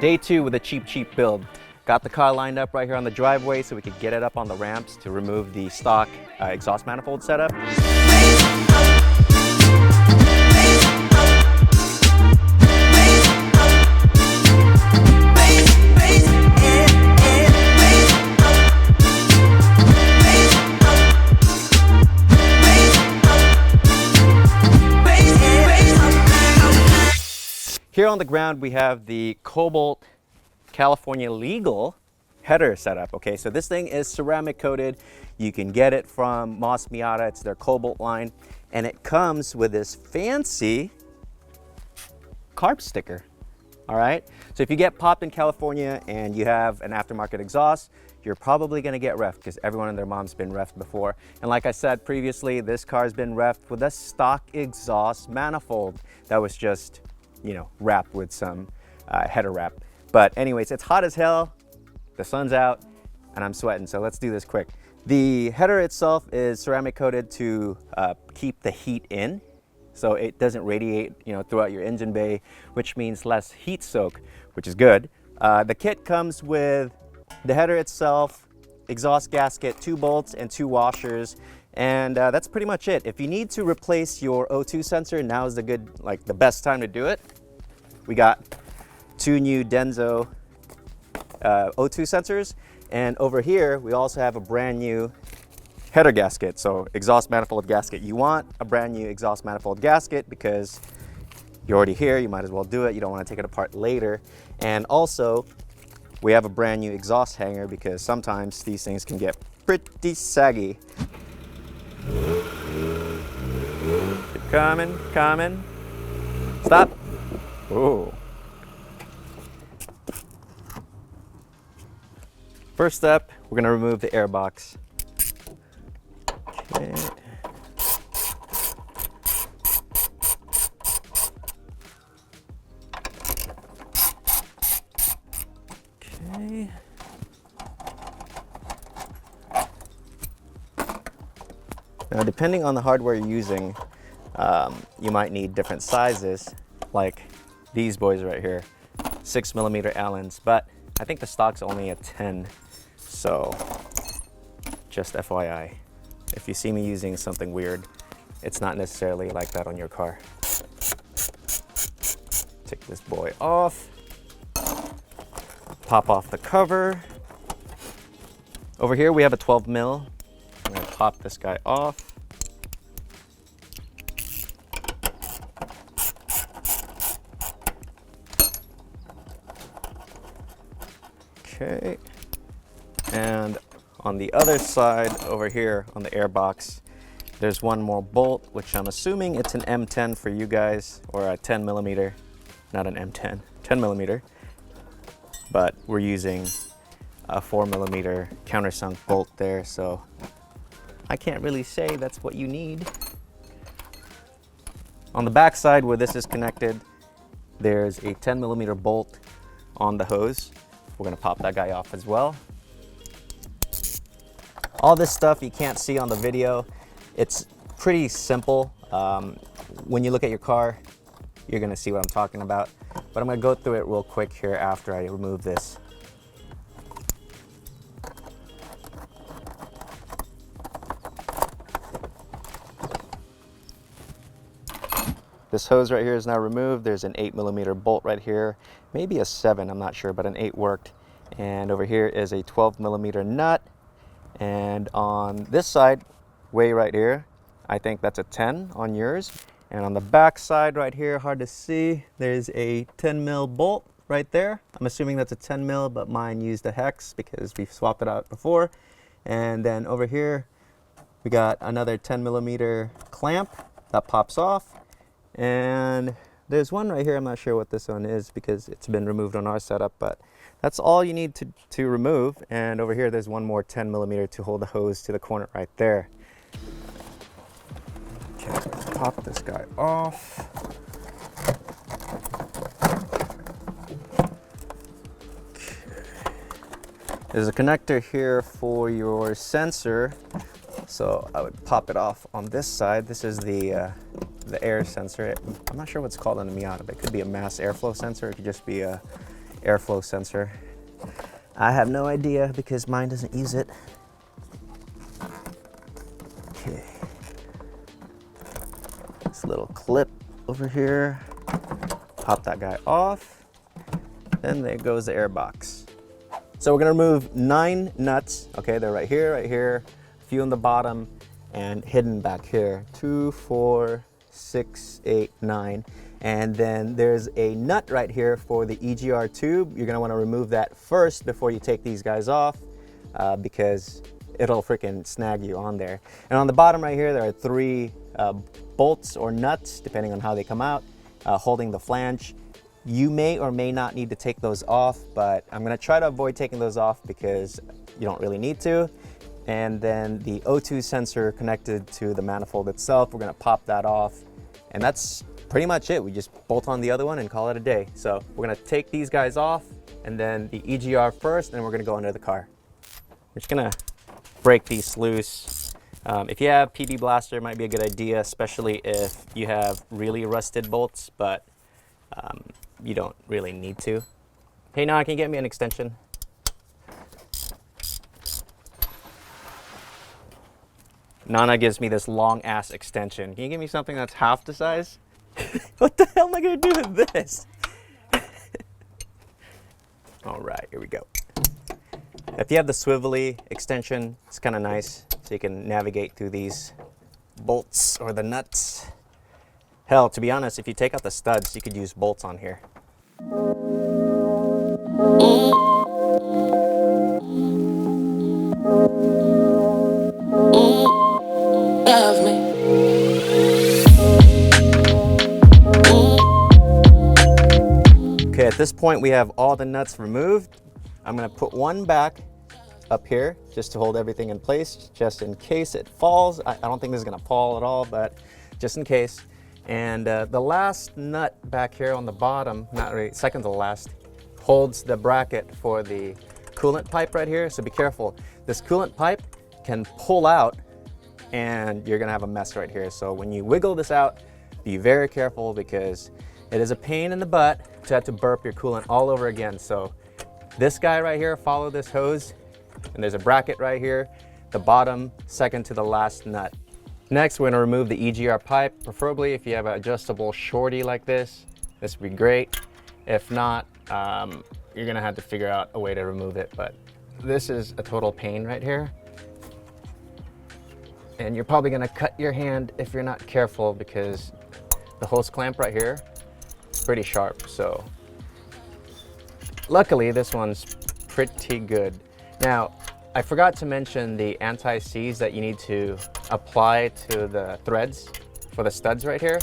Day 2 with a cheap build. Got the car lined up right here on the driveway so we could get it up on the ramps to remove the stock exhaust manifold setup. Here on the ground we have the Cobalt California legal header setup. Okay, so this thing is ceramic coated. You can get it from Moss Miata. It's their Cobalt line, and it comes with this fancy Carb sticker. All right, so if you get popped in California and you have an aftermarket exhaust, you're probably going to get reffed because everyone and their mom's been reffed before. And like I said previously, this car's been reffed with a stock exhaust manifold that was just, you know, wrapped with some header wrap. But anyways, it's hot as hell, the sun's out, and I'm sweating, so let's do this quick. The header itself is ceramic coated to keep the heat in, so it doesn't radiate, you know, throughout your engine bay, which means less heat soak, which is good. The kit comes with the header itself, exhaust gasket, 2 bolts and 2 washers, and that's pretty much it. If you need to replace your O2 sensor, now is the best time to do it. We got 2 new Denso O2 sensors, and over here we also have a brand new header gasket, so exhaust manifold gasket. You want a brand new exhaust manifold gasket because you're already here, you might as well do it. You don't want to take it apart later. And also we have a brand new exhaust hanger because sometimes these things can get pretty saggy. Keep coming. Stop. Ooh. First step, we're gonna remove the air box. Okay. Okay. Now, depending on the hardware you're using, you might need different sizes, like these boys right here, 6mm Allens, but I think the stock's only a 10. So just FYI, if you see me using something weird, it's not necessarily like that on your car. Take this boy off, pop off the cover. Over here we have a 12mm. I'm gonna pop this guy off. Okay, and on the other side over here on the air box, there's one more bolt, which I'm assuming it's an M10 for you guys, or a 10mm, not an M10, 10mm, but we're using a 4mm countersunk bolt there, so I can't really say that's what you need. On the back side where this is connected, there's a 10mm bolt on the hose. We're gonna pop that guy off as well. All this stuff you can't see on the video. It's pretty simple. When you look at your car, you're gonna see what I'm talking about. But I'm gonna go through it real quick here after I remove this. This hose right here is now removed. There's an 8mm bolt right here, maybe a 7, I'm not sure, but an 8 worked. And over here is a 12mm nut. And on this side, way right here, I think that's a 10 on yours. And on the back side right here, hard to see, there's a 10mm bolt right there. I'm assuming that's a 10mm, but mine used a hex because we've swapped it out before. And then over here, we got another 10mm clamp that pops off. And there's one right here, I'm not sure what this one is because it's been removed on our setup, but that's all you need to remove. And over here, there's one more 10mm to hold the hose to the corner right there. Okay, let's pop this guy off. Okay. There's a connector here for your sensor. So I would pop it off on this side. This is the air sensor. I'm not sure what's called on the Miata, but it could be a mass airflow sensor. It could just be a airflow sensor. I have no idea because mine doesn't use it. Okay. This little clip over here. Pop that guy off. Then there goes the air box. So we're gonna remove 9 nuts. Okay, they're right here, a few on the bottom, and hidden back here. 2, 4, 6, 8, 9. And then there's a nut right here for the EGR tube. You're gonna wanna remove that first before you take these guys off because it'll freaking snag you on there. And on the bottom right here, there are 3 bolts or nuts, depending on how they come out, holding the flange. You may or may not need to take those off, but I'm gonna try to avoid taking those off because you don't really need to. And then the O2 sensor connected to the manifold itself, we're gonna pop that off. And that's pretty much it. We just bolt on the other one and call it a day. So we're gonna take these guys off and then the EGR first, and we're gonna go under the car. We're just gonna break these loose. If you have PB Blaster, it might be a good idea, especially if you have really rusted bolts, but you don't really need to. Hey, Nana, can you get me an extension? Nana gives me this long ass extension. Can you give me something that's half the size? What the hell am I gonna do with this? All right, here we go. If you have the swivelly extension, it's kind of nice, so you can navigate through these bolts or the nuts. Hell, to be honest, if you take out the studs, you could use bolts on here. Love me. Okay, at this point we have all the nuts removed. I'm gonna put one back up here just to hold everything in place, just in case it falls. I don't think this is gonna fall at all, but just in case. And the last nut back here on the bottom, not really, second to the last, holds the bracket for the coolant pipe right here, so be careful. This coolant pipe can pull out and you're gonna have a mess right here. So when you wiggle this out, be very careful because it is a pain in the butt to have to burp your coolant all over again. So this guy right here, follow this hose, and there's a bracket right here, the bottom, second to the last nut. Next, we're gonna remove the EGR pipe. Preferably if you have an adjustable shorty like this would be great. If not, you're gonna have to figure out a way to remove it, but this is a total pain right here. And you're probably gonna cut your hand if you're not careful because the hose clamp right here is pretty sharp. So luckily this one's pretty good. Now, I forgot to mention the anti-seize that you need to apply to the threads for the studs right here,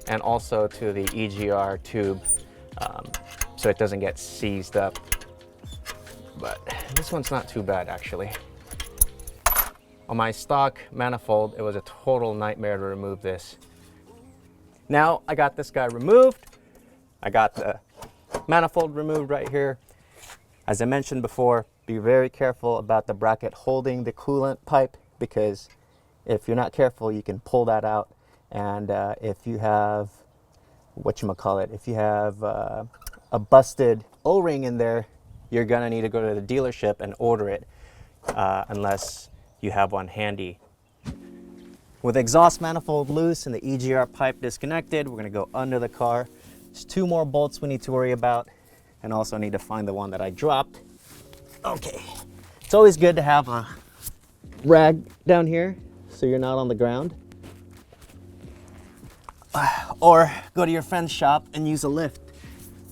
and also to the EGR tube, so it doesn't get seized up. But this one's not too bad actually. On my stock manifold, it was a total nightmare to remove this. Now I got this guy removed. I got the manifold removed right here. As I mentioned before, be very careful about the bracket holding the coolant pipe because if you're not careful, you can pull that out. And if you have, if you have a busted O-ring in there, you're gonna need to go to the dealership and order it unless you have one handy. With the exhaust manifold loose and the EGR pipe disconnected, we're gonna go under the car. There's 2 more bolts we need to worry about, and also need to find the one that I dropped. Okay, it's always good to have a rag down here so you're not on the ground. Or go to your friend's shop and use a lift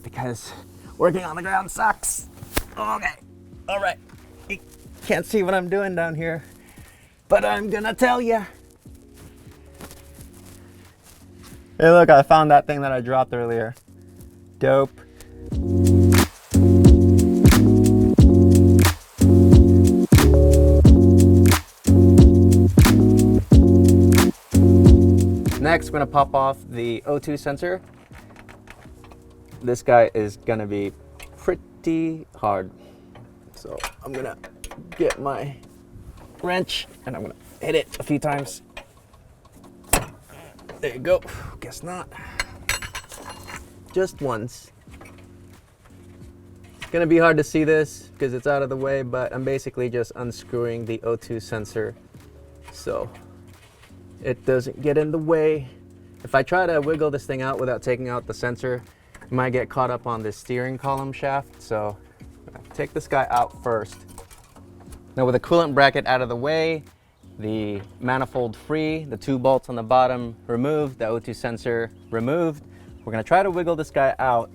because working on the ground sucks. Okay, all right. You can't see what I'm doing down here, but I'm gonna tell you. Hey look, I found that thing that I dropped earlier. Dope. Next, we're gonna pop off the O2 sensor. This guy is gonna be pretty hard. So I'm gonna get my wrench and I'm gonna hit it a few times. There you go. Guess not. Just once. gonna be hard to see this because it's out of the way, but I'm basically just unscrewing the O2 sensor so it doesn't get in the way. If I try to wiggle this thing out without taking out the sensor, it might get caught up on this steering column shaft. So take this guy out first. Now with the coolant bracket out of the way, the manifold free, the 2 bolts on the bottom removed, the O2 sensor removed, we're gonna try to wiggle this guy out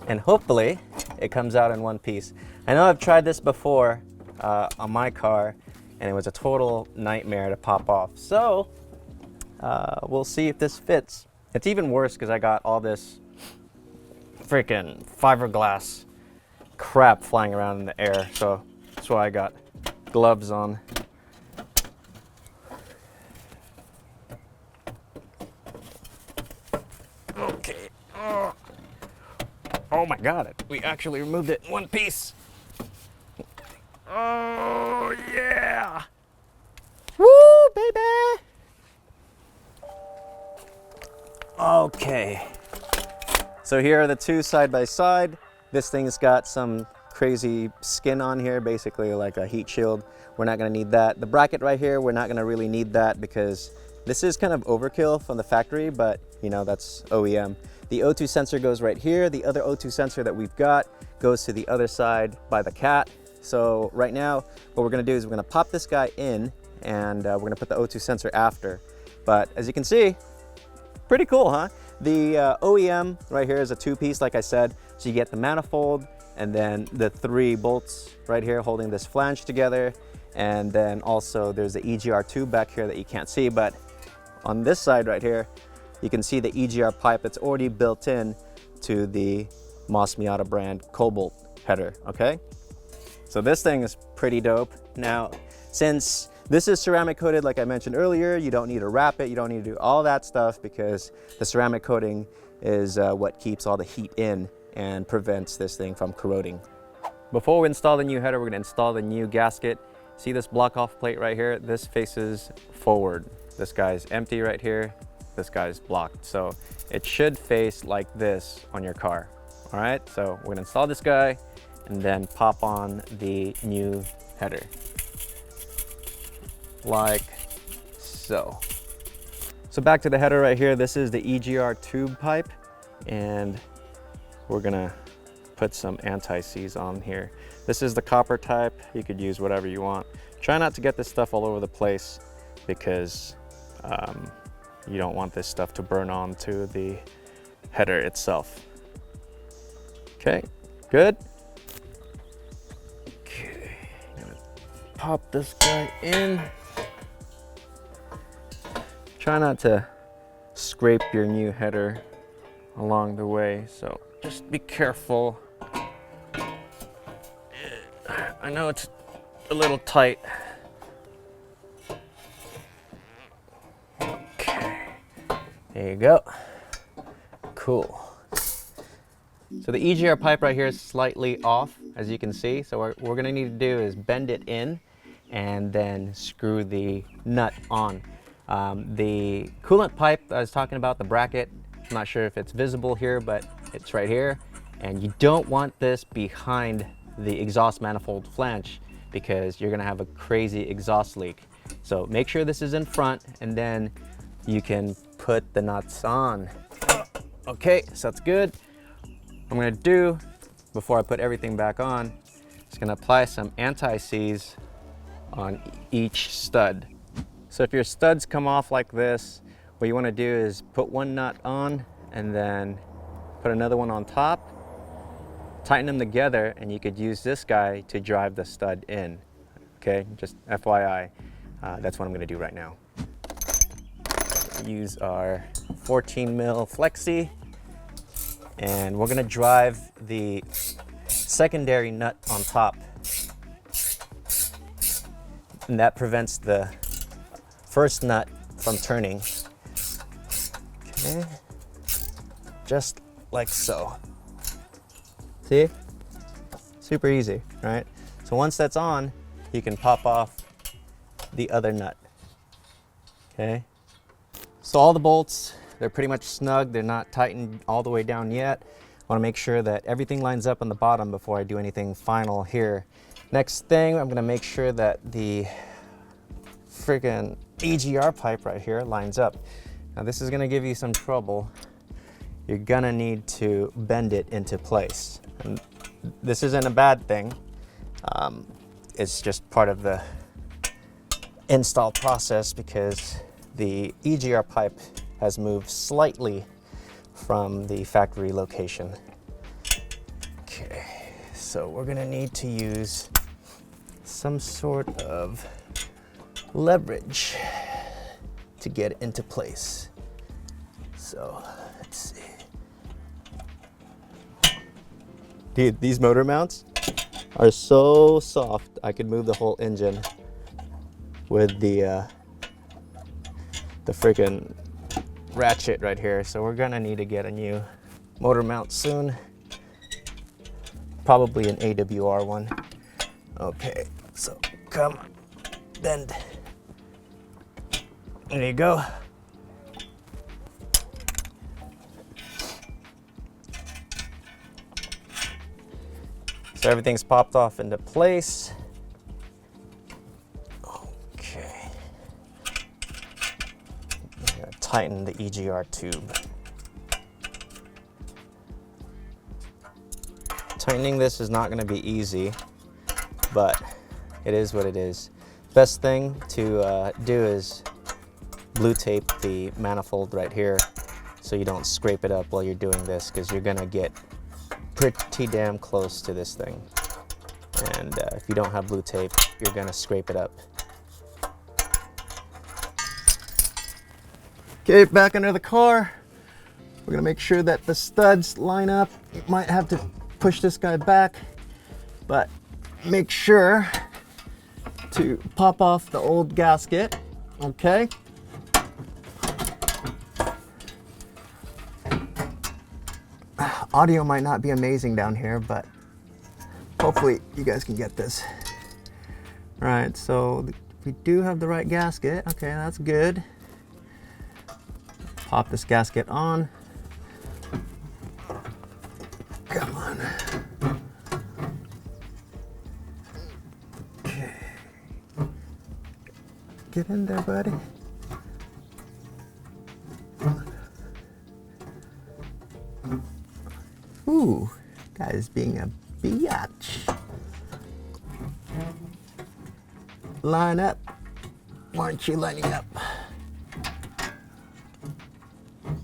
and hopefully it comes out in one piece. I know I've tried this before on my car and it was a total nightmare to pop off. So we'll see if this fits. It's even worse because I got all this freaking fiberglass crap flying around in the air. So that's why I got gloves on. Okay. Oh my God, we actually removed it in one piece. Oh yeah. Woo, baby. Okay. So here are the two side by side. This thing's got some crazy skin on here, basically like a heat shield. We're not gonna need that. The bracket right here, we're not gonna really need that because this is kind of overkill from the factory, but you know, that's OEM. The O2 sensor goes right here. The other O2 sensor that we've got goes to the other side by the cat. So right now, what we're gonna do is we're gonna pop this guy in and we're gonna put the O2 sensor after. But as you can see, pretty cool, huh? The OEM right here is a 2-piece, like I said. So you get the manifold and then the 3 bolts right here holding this flange together. And then also there's the EGR tube back here that you can't see, but on this side right here, you can see the EGR pipe that's already built in to the Moss Miata brand Cobalt header, okay? So this thing is pretty dope. Now, since this is ceramic coated, like I mentioned earlier, you don't need to wrap it, you don't need to do all that stuff because the ceramic coating is what keeps all the heat in and prevents this thing from corroding. Before we install the new header, we're gonna install the new gasket. See this block off plate right here? This faces forward. This guy's empty right here. This guy's blocked. So it should face like this on your car. All right, so we're gonna install this guy and then pop on the new header. Like so. So back to the header right here. This is the EGR tube pipe and we're gonna put some anti-seize on here. This is the copper type. You could use whatever you want. Try not to get this stuff all over the place because you don't want this stuff to burn onto the header itself. Okay, good. Okay, I'm gonna pop this guy in. Try not to scrape your new header along the way, so just be careful. I know it's a little tight. Okay, there you go. Cool. So the EGR pipe right here is slightly off, as you can see. So what we're gonna need to do is bend it in and then screw the nut on. The coolant pipe I was talking about, the bracket, I'm not sure if it's visible here, but it's right here. And you don't want this behind the exhaust manifold flange because you're gonna have a crazy exhaust leak. So make sure this is in front and then you can put the nuts on. Okay, so that's good. I'm gonna do, before I put everything back on, just gonna apply some anti-seize on each stud. So if your studs come off like this, what you wanna do is put one nut on and then put another one on top, tighten them together, and you could use this guy to drive the stud in. Okay, just FYI, that's what I'm gonna do right now. Use our 14 mil flexi, and we're gonna drive the secondary nut on top. And that prevents the first nut from turning. Okay, just like so. See? Super easy, right? So once that's on, you can pop off the other nut. Okay? So all the bolts, they're pretty much snug. They're not tightened all the way down yet. want to make sure that everything lines up on the bottom before I do anything final here. Next thing, I'm going to make sure that the friggin' Egr pipe right here lines up. Now this is going to give you some trouble. You're going to need to bend it into place. And this isn't a bad thing. It's just part of the install process because the Egr pipe has moved slightly from the factory location. Okay, so we're gonna need to use some sort of leverage to get it into place. So let's see. Dude, these motor mounts are so soft. I could move the whole engine with the freaking ratchet right here. So we're gonna need to get a new motor mount soon. Probably an AWR one. Okay, so come on, bend. There you go. So everything's popped off into place. Okay. I'm gonna tighten the Egr tube. Tightening this is not gonna be easy, but it is what it is. Best thing to do is blue tape the manifold right here so you don't scrape it up while you're doing this, because you're gonna get pretty damn close to this thing. And if you don't have blue tape, you're gonna scrape it up. Okay, back under the car. We're gonna make sure that the studs line up. You might have to push this guy back, but make sure to pop off the old gasket, okay? Audio might not be amazing down here, but hopefully you guys can get this. All right, so we do have the right gasket. Okay, that's good. Pop this gasket on. Come on. Okay. Get in there, buddy. Ooh, guys being a biatch. Line up. Why aren't you lining up?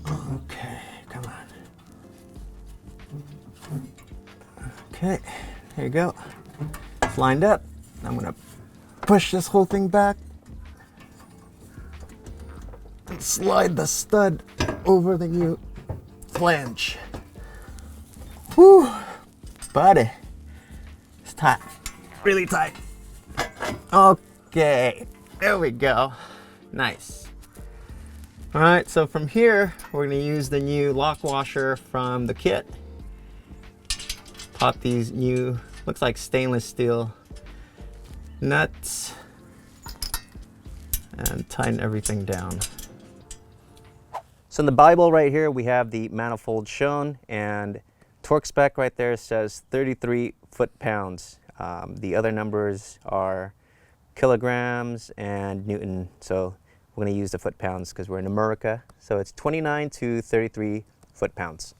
Okay, come on. Okay, there you go. It's lined up. I'm gonna push this whole thing back and slide the stud over the new flange. Whew, buddy, it's tight, really tight. Okay, there we go, nice. All right, so from here, we're gonna use the new lock washer from the kit. Pop these new, looks like stainless steel nuts and tighten everything down. So in the Bible right here, we have the manifold shown, and torque spec right there says 33 foot-pounds. The other numbers are kilograms and Newton. So we're going to use the foot-pounds because we're in America. So it's 29 to 33 foot-pounds.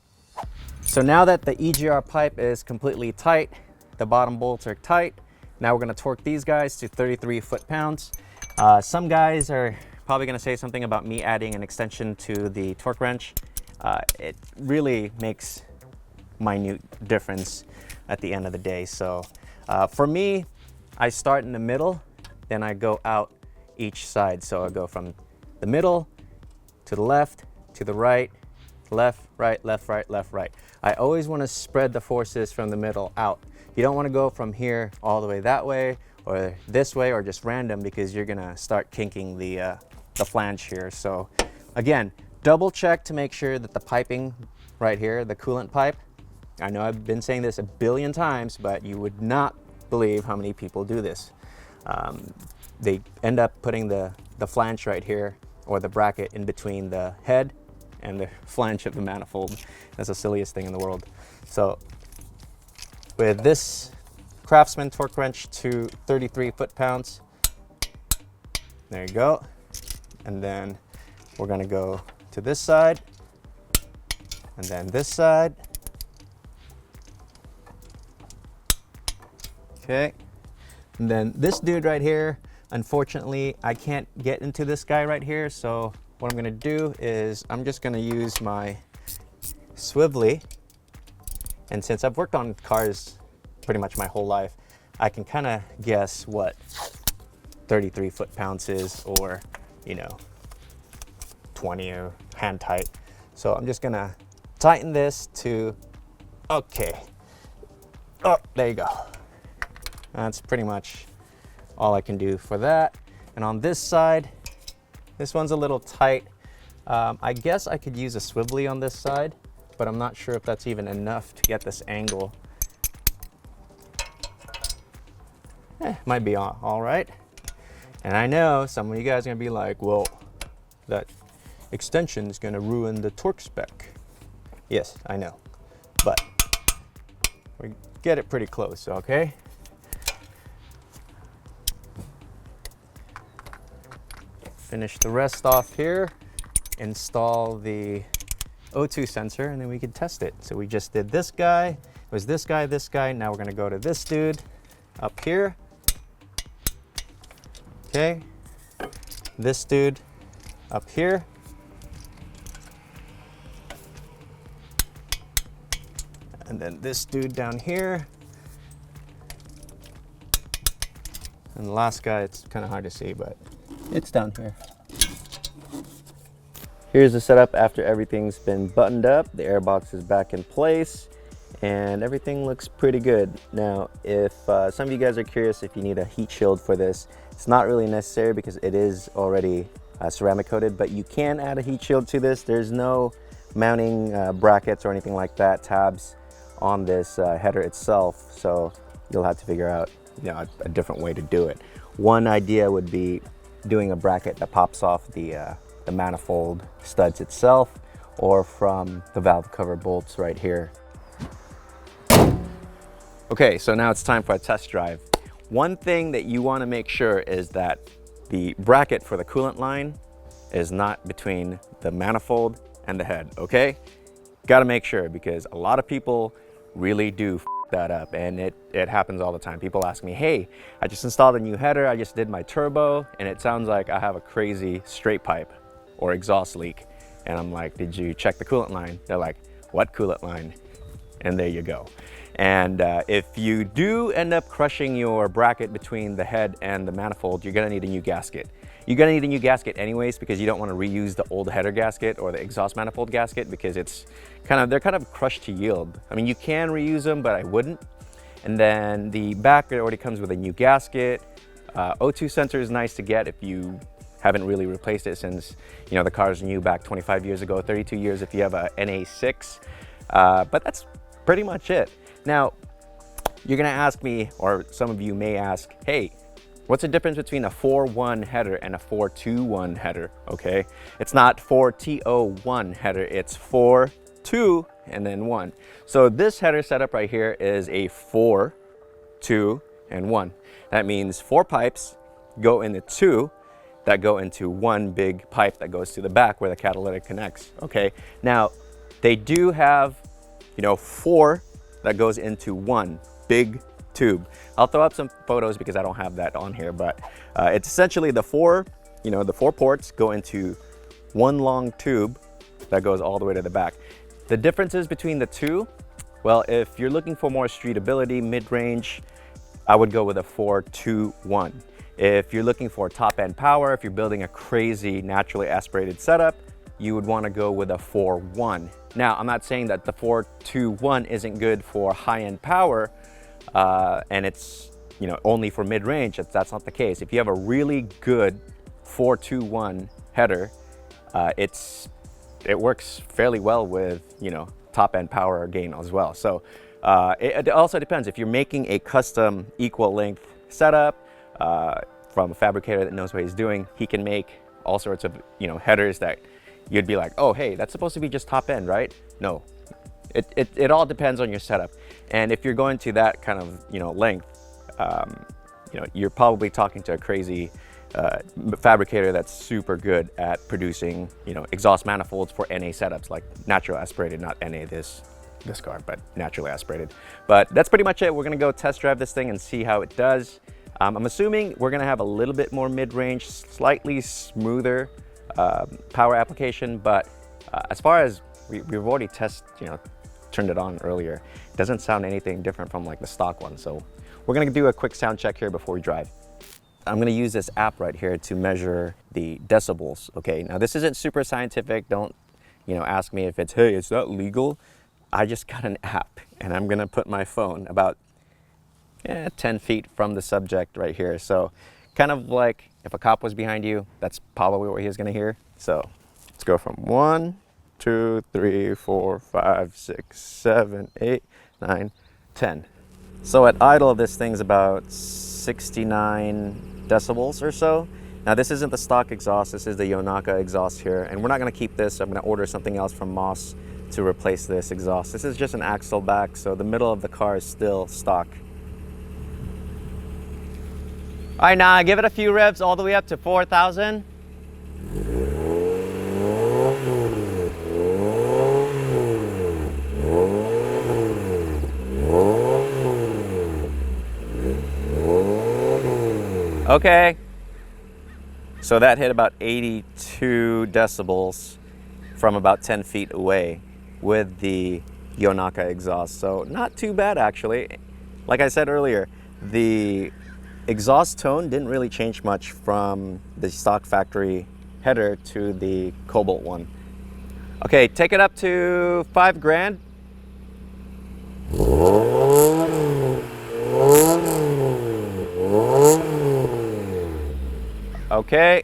So now that the Egr pipe is completely tight, the bottom bolts are tight, now we're going to torque these guys to 33 foot-pounds. Some guys are probably going to say something about me adding an extension to the torque wrench. It really makes minute difference at the end of the day. So for me, I start in the middle, then I go out each side. So I go from the middle to the left, to the right, left, right, left, right, left, right. I always want to spread the forces from the middle out. You don't want to go from here all the way that way or this way or just random, because you're gonna start kinking the flange here. So again, double check to make sure that the piping right here, the coolant pipe, I know I've been saying this a billion times, but you would not believe how many people do this. They end up putting the flange right here, or the bracket in between the head and the flange of the manifold. That's the silliest thing in the world. So with this Craftsman torque wrench to 33 foot-pounds, there you go. And then we're gonna go to this side, and then this side. Okay, and then this dude right here, unfortunately, I can't get into this guy right here, so what I'm gonna do is I'm just gonna use my swivelly, and since I've worked on cars pretty much my whole life, I can kind of guess what 33 foot-pounds is, or, you know, 20 or hand tight. So I'm just gonna tighten this to, okay. Oh, there you go. That's pretty much all I can do for that. And on this side, this one's a little tight. I guess I could use a swivelly on this side, but I'm not sure if that's even enough to get this angle. Might be all right. And I know some of you guys are gonna be like, well, that extension is gonna ruin the torque spec. Yes, I know, but we get it pretty close, okay? Finish the rest off here, install the O2 sensor, and then we can test it. So we just did this guy, it was this guy, now we're gonna go to this dude up here. Okay, this dude up here. And then this dude down here. And the last guy, it's kind of hard to see, but it's down here. Here's the setup after everything's been buttoned up. The airbox is back in place and everything looks pretty good. Now, if some of you guys are curious if you need a heat shield for this, it's not really necessary because it is already ceramic coated, but you can add a heat shield to this. There's no mounting brackets or anything like that, tabs on this header itself, so you'll have to figure out, you know, a different way to do it. One idea would be doing a bracket that pops off the manifold studs itself, or from the valve cover bolts right here. Okay, so now it's time for a test drive. One thing that you want to make sure is that the bracket for the coolant line is not between the manifold and the head, okay? Got to make sure, because a lot of people really do f that up, and it happens all the time. People ask me, hey, I just installed a new header, I just did my turbo, and it sounds like I have a crazy straight pipe or exhaust leak. And I'm like, did you check the coolant line? They're like, what coolant line? And there you go. And if you do end up crushing your bracket between the head and the manifold, you're gonna need a new gasket. You're gonna need a new gasket anyways, because you don't want to reuse the old header gasket or the exhaust manifold gasket, because it's they're kind of crushed to yield. I mean, you can reuse them, but I wouldn't. And then the back, it already comes with a new gasket. O2 sensor is nice to get if you haven't really replaced it since, you know, the car's new back 25 years ago, 32 years if you have a NA6. But that's pretty much it. Now, you're gonna ask me, or some of you may ask, hey, what's the difference between a 4.1 header and a 4.2.1 header, okay? It's not 4TO1 header, it's 4.2 and then 1. So this header setup right here is a 4, 2, and 1. That means 4 pipes go into 2 that go into 1 big pipe that goes to the back where the catalytic connects, okay? Now, they do have, you know, 4 that goes into 1 big tube. I'll throw up some photos because I don't have that on here, but it's essentially the 4, you know, the 4 ports go into 1 long tube that goes all the way to the back. The differences between the two, well, if you're looking for more streetability, mid-range, I would go with a 4.2.1. If you're looking for top end power, if you're building a crazy naturally aspirated setup, you would want to go with a 4.1. Now, I'm not saying that the 4.2.1 isn't good for high-end power, and it's, you know, only for mid-range. That's not the case. If you have a really good 4.2.1 header, it works fairly well with, you know, top-end power gain as well. So it also depends. If you're making a custom equal length setup from a fabricator that knows what he's doing, he can make all sorts of, you know, headers that you'd be like, oh, hey, that's supposed to be just top end, right? No, It all depends on your setup. And if you're going to that kind of, you know, length, you know, you're probably talking to a crazy fabricator that's super good at producing, you know, exhaust manifolds for NA setups, like natural aspirated, not NA this car, but naturally aspirated. But that's pretty much it. We're gonna go test drive this thing and see how it does. I'm assuming we're gonna have a little bit more mid-range, slightly smoother power application, but as far as we've already turned it on earlier, it doesn't sound anything different from like the stock one. So we're gonna do a quick sound check here before we drive. I'm gonna use this app right here to measure the decibels. Okay, now this isn't super scientific. Don't, you know, ask me if it's, hey, is that legal? I just got an app and I'm gonna put my phone about 10 feet from the subject right here. So kind of like if a cop was behind you, that's probably what he was gonna hear. So let's go from 1, 2, 3, 4, 5, 6, 7, 8, 9, 10. So at idle, this thing's about 69 decibels or so. Now this isn't the stock exhaust, this is the Yonaka exhaust here, and we're not gonna keep this. I'm gonna order something else from Moss to replace this exhaust. This is just an axle back, so the middle of the car is still stock. All right, now give it a few revs all the way up to 4,000. Okay, so that hit about 82 decibels from about 10 feet away with the Yonaka exhaust. So not too bad actually. Like I said earlier, the exhaust tone didn't really change much from the stock factory header to the Cobalt one. Okay, take it up to 5 grand. Okay,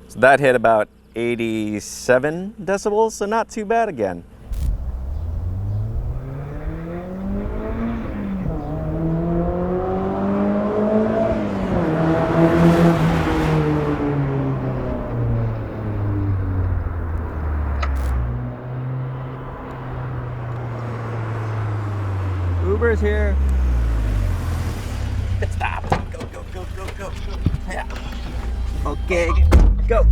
so that hit about 87 decibels, so not too bad again. Uber's here. Stop. Go, go, go, go, go. Yeah. Okay, go.